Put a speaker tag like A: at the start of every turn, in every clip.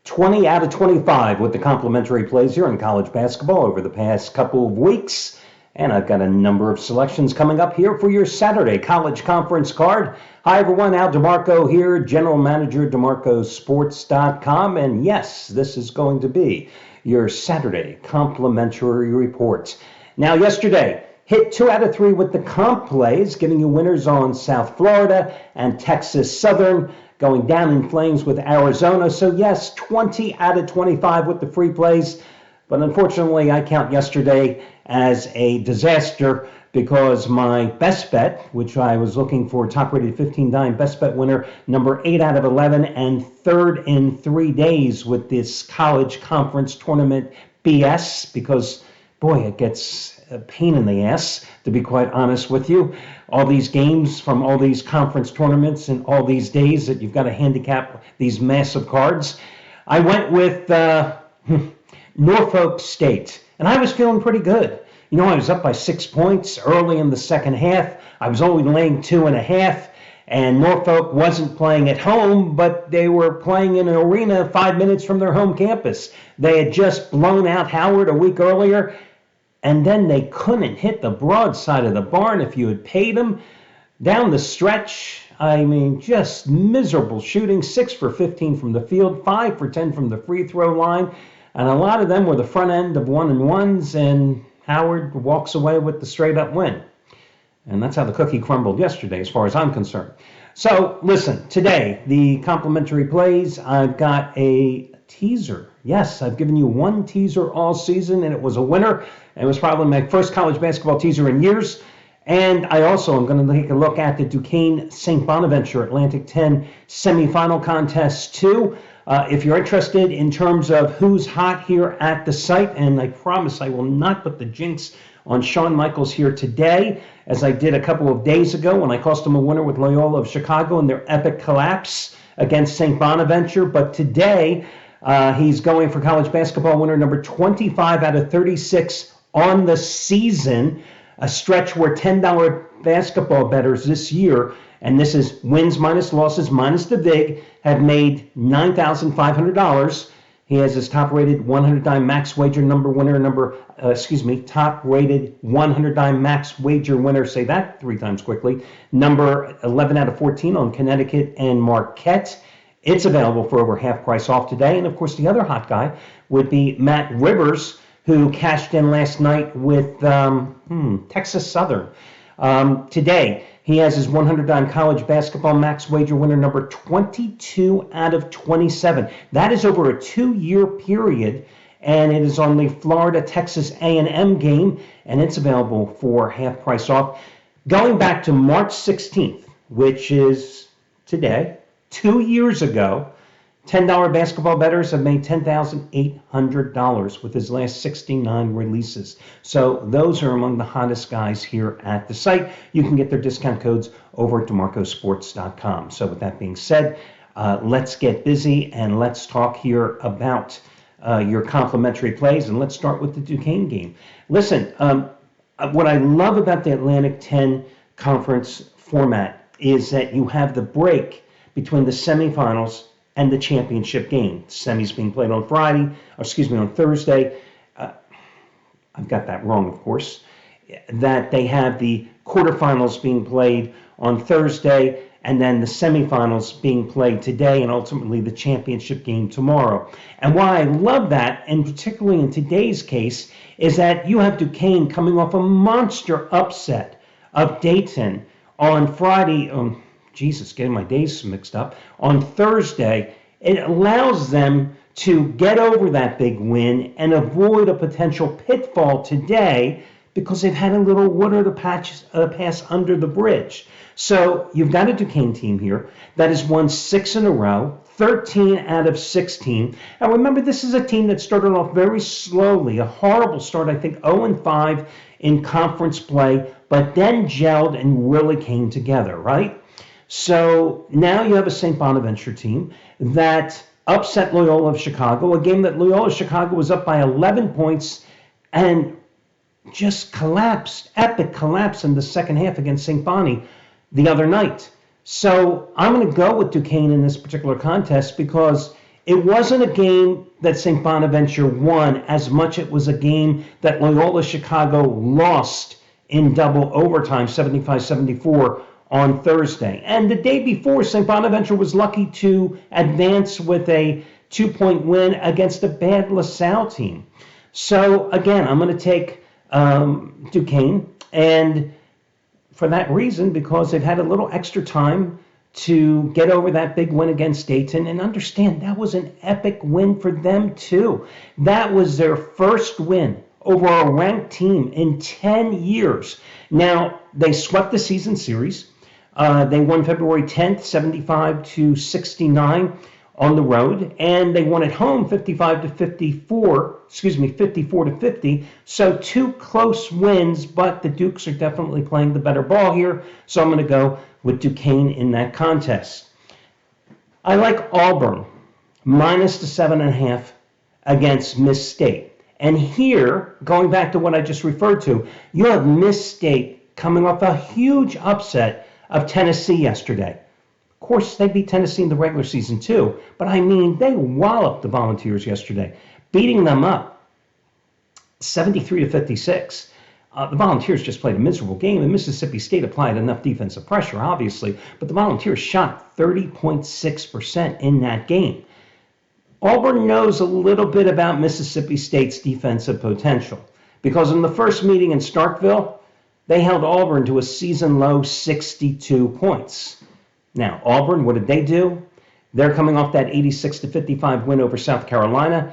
A: 20 out of 25 with the complimentary plays here in college basketball over the past couple of weeks. And I've got a number of selections coming up here for your Saturday college conference card. Hi, everyone. Al DeMarco here, General Manager, DeMarcosports.com. And yes, this is going to be your Saturday complimentary report. Now, yesterday, hit 2 out of 3 with the comp plays, giving you winners on South Florida and Texas Southern, going down in flames with Arizona. So yes, 20 out of 25 with the free plays. But unfortunately, I count yesterday as a disaster because my best bet, which I was looking for, top-rated 15-dime best bet winner, number 8 out of 11, and third in 3 days with this college conference tournament BS, because, boy, it gets a pain in the ass, to be quite honest with you. All these games from all these conference tournaments and all these days that you've got to handicap these massive cards. I went with Norfolk State, and I was feeling pretty good. You know, I was up by 6 points early in the second half. I was only laying 2.5, and Norfolk wasn't playing at home, but they were playing in an arena 5 minutes from their home campus. They had just blown out Howard a week earlier, and then they couldn't hit the broadside of the barn if you had paid them. Down the stretch, I mean, just miserable shooting, 6 for 15 from the field, 5 for 10 from the free throw line, and a lot of them were the front end of 1-and-1s, and Howard walks away with the straight-up win. And that's how the cookie crumbled yesterday, as far as I'm concerned. So, listen, today, the complimentary plays, I've got a teaser. Yes, I've given you one teaser all season, and it was a winner. It was probably my first college basketball teaser in years. And I also am going to take a look at the Duquesne-St. Bonaventure Atlantic 10 semifinal contest, too. If you're interested in terms of who's hot here at the site, and I promise I will not put the jinx on Shawn Michaels here today, as I did a couple of days ago when I cost him a winner with Loyola of Chicago in their epic collapse against St. Bonaventure. But today, he's going for college basketball winner number 25 out of 36 on the season, a stretch where $10 basketball bettors this year, and this is wins minus losses minus the VIG, have made $9,500. He has his top-rated 100-dime max wager top-rated 100-dime max wager winner, say that 3 times quickly, number 11 out of 14 on Connecticut and Marquette. It's available for over half price off today. And, of course, the other hot guy would be Matt Rivers, who cashed in last night with Texas Southern. Today, he has his 100-dime college basketball max wager winner number 22 out of 27. That is over a 2-year period, and it is on the Florida-Texas A&M game, and it's available for half price off. Going back to March 16th, which is today, 2 years ago, $10 basketball bettors have made $10,800 with his last 69 releases. So those are among the hottest guys here at the site. You can get their discount codes over at DeMarcosports.com. So with that being said, let's get busy and let's talk here about your complimentary plays. And let's start with the Duquesne game. Listen, what I love about the Atlantic 10 conference format is that you have the break between the semifinals and the championship game. Semis being played on Thursday. I've got that wrong, of course. That they have the quarterfinals being played on Thursday, and then the semifinals being played today, and ultimately the championship game tomorrow. And why I love that, and particularly in today's case, is that you have Duquesne coming off a monster upset of Dayton on Friday. Getting my days mixed up. On Thursday, it allows them to get over that big win and avoid a potential pitfall today because they've had a little water to pass under the bridge. So you've got a Duquesne team here that has won 6 in a row, 13 out of 16. And remember, this is a team that started off very slowly, a horrible start, I think 0-5 in conference play, but then gelled and really came together, right? So now you have a St. Bonaventure team that upset Loyola of Chicago, a game that Loyola of Chicago was up by 11 points and just collapsed, epic collapse in the second half against St. Bonnie the other night. So I'm going to go with Duquesne in this particular contest because It wasn't a game that St. Bonaventure won as much it was a game that Loyola Chicago lost in double overtime, 75-74 on Thursday. And the day before, St. Bonaventure was lucky to advance with a 2-point win against a bad LaSalle team. So again, I'm going to take Duquesne, and for that reason, because they've had a little extra time to get over that big win against Dayton, and understand that was an epic win for them too. That was their first win over a ranked team in 10 years. Now, they swept the season series. They won February 10th, 75-69 on the road, and they won at home 54-50. So two close wins, but the Dukes are definitely playing the better ball here. So I'm going to go with Duquesne in that contest. I like Auburn minus the 7.5 against Miss State. And here, going back to what I just referred to, you have Miss State coming off a huge upset of Tennessee yesterday. Of course, they beat Tennessee in the regular season too, but I mean, they walloped the Volunteers yesterday, beating them up 73-56. The Volunteers just played a miserable game, and Mississippi State applied enough defensive pressure, obviously, but the Volunteers shot 30.6% in that game. Auburn knows a little bit about Mississippi State's defensive potential, because in the first meeting in Starkville, they held Auburn to a season-low 62 points. Now, Auburn, what did they do? They're coming off that 86-55 win over South Carolina.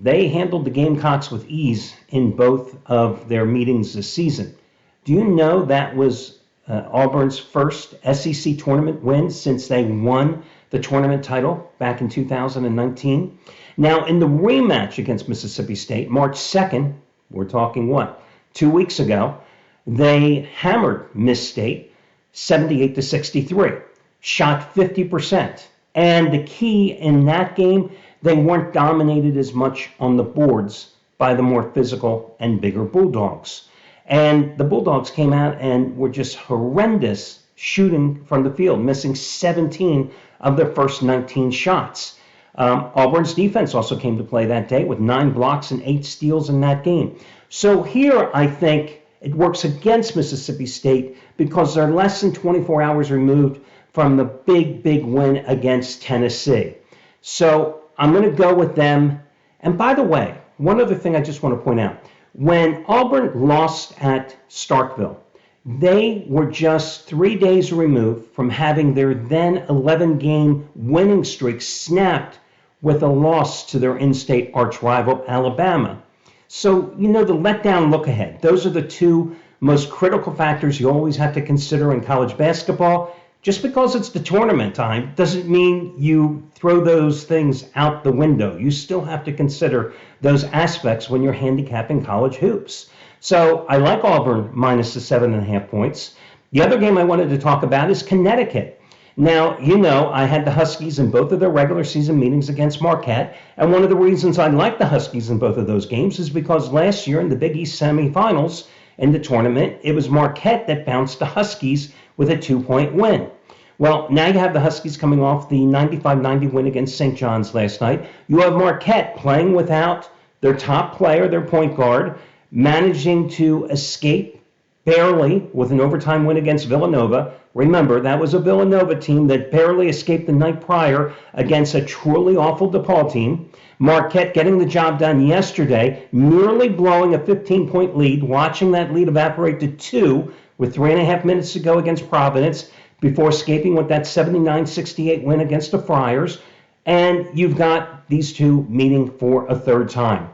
A: They handled the Gamecocks with ease in both of their meetings this season. Do you know that was Auburn's first SEC tournament win since they won the tournament title back in 2019? Now, in the rematch against Mississippi State, March 2nd, we're talking what, 2 weeks ago, they hammered Miss State 78-63, shot 50%. And the key in that game, they weren't dominated as much on the boards by the more physical and bigger Bulldogs. And the Bulldogs came out and were just horrendous shooting from the field, missing 17 of their first 19 shots. Auburn's defense also came to play that day with 9 blocks and 8 steals in that game. So here, I think it works against Mississippi State because they're less than 24 hours removed from the big win against Tennessee. So I'm going to go with them. And by the way, one other thing I just want to point out. When Auburn lost at Starkville, they were just 3 days removed from having their then 11-game winning streak snapped with a loss to their in-state arch rival, Alabama. So, you know, the letdown look ahead. Those are the two most critical factors you always have to consider in college basketball. Just because it's the tournament time doesn't mean you throw those things out the window. You still have to consider those aspects when you're handicapping college hoops. So I like Auburn minus the 7.5 points. The other game I wanted to talk about is Connecticut. Now, you know, I had the Huskies in both of their regular season meetings against Marquette, and one of the reasons I like the Huskies in both of those games is because last year in the Big East semifinals in the tournament, it was Marquette that bounced the Huskies with a 2-point win. Well, now you have the Huskies coming off the 95-90 win against St. John's last night. You have Marquette playing without their top player, their point guard, managing to escape barely with an overtime win against Villanova. Remember, that was a Villanova team that barely escaped the night prior against a truly awful DePaul team. Marquette getting the job done yesterday, nearly blowing a 15-point lead, watching that lead evaporate to 2 with 3.5 minutes to go against Providence before escaping with that 79-68 win against the Friars. And you've got these two meeting for a third time.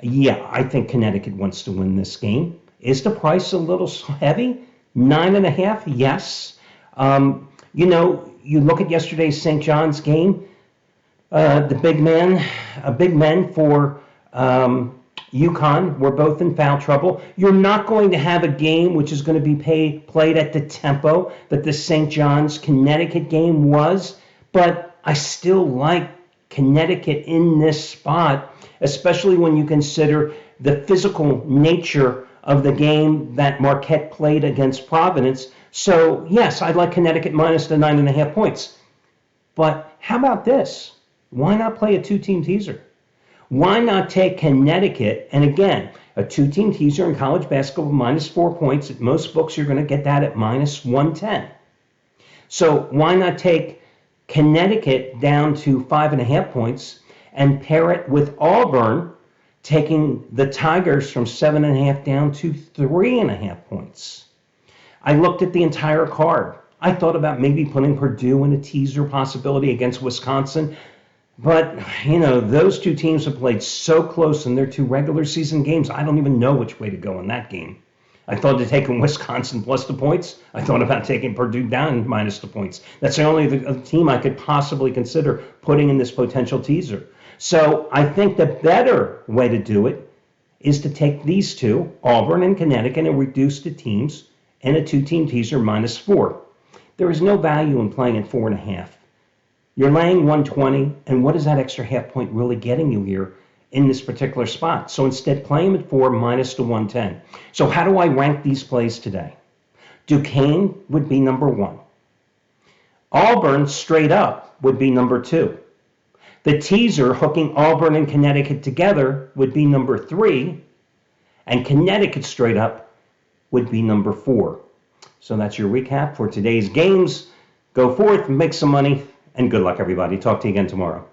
A: Yeah, I think Connecticut wants to win this game. Is the price a little heavy? 9.5? Yes. You know, you look at yesterday's St. John's game. The big men for U.Conn were both in foul trouble. You're not going to have a game which is going to be played at the tempo that the St. John's Connecticut game was, but I still like Connecticut in this spot, especially when you consider the physical nature of the game that Marquette played against Providence. So, yes, I'd like Connecticut minus the 9.5 points. But how about this? Why not play a two-team teaser? Why not take Connecticut? And again, a two-team teaser in college basketball minus 4 points. At most books, you're going to get that at minus 110. So why not take Connecticut down to 5.5 points and pair it with Auburn, taking the Tigers from 7.5 down to 3.5 points? I looked at the entire card. I thought about maybe putting Purdue in a teaser possibility against Wisconsin. But, those two teams have played so close in their two regular season games, I don't even know which way to go in that game. I thought of taking Wisconsin plus the points. I thought about taking Purdue down minus the points. That's the only team I could possibly consider putting in this potential teaser. So I think the better way to do it is to take these two, Auburn and Connecticut, and reduce the teams in a two-team teaser minus 4. There is no value in playing at 4.5. You're laying 120, and what is that extra half point really getting you here in this particular spot? So instead, play them at 4 minus the 110. So how do I rank these plays today? Duquesne would be number 1. Auburn straight up would be number 2. The teaser hooking Auburn and Connecticut together would be number 3. And Connecticut straight up would be number 4. So that's your recap for today's games. Go forth, make some money, and good luck, everybody. Talk to you again tomorrow.